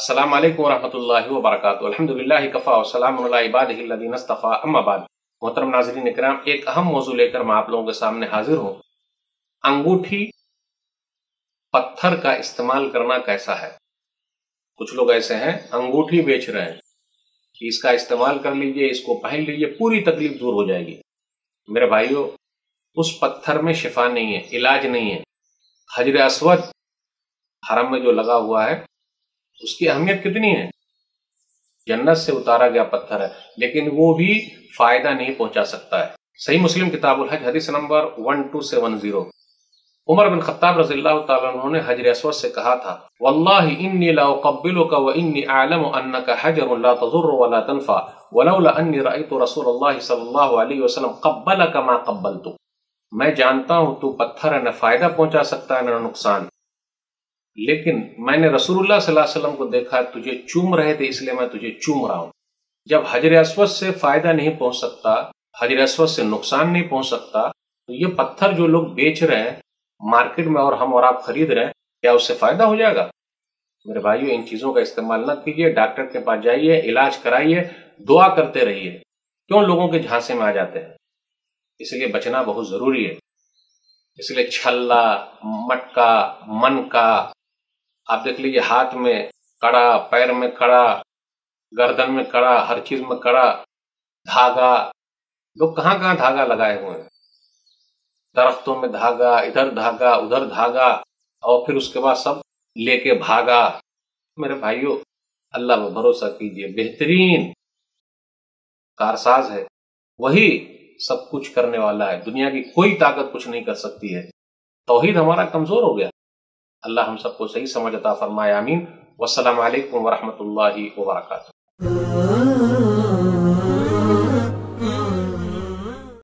अस्सलाम वालेकुम रहमतुल्लाहि व बरकातुहू। अल्हम्दुलिल्लाहि कफ़ा व सलामुन अला इबादिहि अल्लज़ीना इस्तफ़ा, अम्मा बाद। मोहतरम नाज़रीन इकराम, एक अहम मौजू लेकर मैं आप लोगों के सामने हाजिर हूँ। अंगूठी पत्थर का इस्तेमाल करना कैसा है। कुछ लोग ऐसे हैं अंगूठी बेच रहे हैं कि इसका इस्तेमाल कर लीजिए, इसको पहन लीजिए, पूरी तकलीफ दूर हो जाएगी। मेरे भाइयों, उस पत्थर में शिफा नहीं है, इलाज नहीं है। हजर अस्वद हरम में जो लगा हुआ है उसकी अहमियत कितनी है। जन्नत से उतारा गया पत्थर है, लेकिन वो भी फायदा नहीं पहुंचा सकता है। सही मुस्लिम किताबुल हज हदीस नंबर 1270। उमर बिन खत्ताब रज़ियल्लाहु ताला अन्हु ने हजर अस्वद से कहा था, वल्लाहि इन्नी ला उक़ब्बिलुका व इन्नी अअलमु अन्नका हजरुन ला तज़ुर्रु व ला तनफ़ा वलौला अन्नी रअयतु रसूलल्लाह सल्लल्लाहु अलैहि वसल्लम क़ब्बलका मा क़ब्बलतु। मैं जानता हूं तू पत्थर है, न फायदा पहुंचा सकता है न नुकसान, लेकिन मैंने रसूलुल्लाह सल्लल्लाहु अलैहि वसल्लम को देखा, तुझे चूम रहे थे इसलिए मैं तुझे चूम रहा हूं। जब हजर अस्वद से फायदा नहीं पहुंच सकता, हजर अस्वद से नुकसान नहीं पहुंच सकता, तो ये पत्थर जो लोग बेच रहे हैं मार्केट में और हम और आप खरीद रहे हैं, क्या उससे फायदा हो जाएगा। मेरे भाइयों, इन चीजों का इस्तेमाल न कीजिए। डॉक्टर के पास जाइए, इलाज कराइए, दुआ करते रहिए। क्यों लोगों के झांसे में आ जाते हैं। इसलिए बचना बहुत जरूरी है। इसलिए छल्ला, मटका, मन का, आप देख लीजिए, हाथ में कड़ा, पैर में कड़ा, गर्दन में कड़ा, हर चीज में कड़ा, धागा। लोग कहां कहां धागा लगाए हुए हैं। दरख्तों में धागा, इधर धागा, उधर धागा, और फिर उसके बाद सब लेके भागा। मेरे भाइयों, अल्लाह पर भरोसा कीजिए। बेहतरीन कारसाज है, वही सब कुछ करने वाला है। दुनिया की कोई ताकत कुछ नहीं कर सकती है। तौहीद हमारा कमजोर हो गया। अल्लाह हम सबको सही समझ अता फरमाए, आमीन। वस्सलामु अलैकुम व रहमतुल्लाहि व बरकातुहू।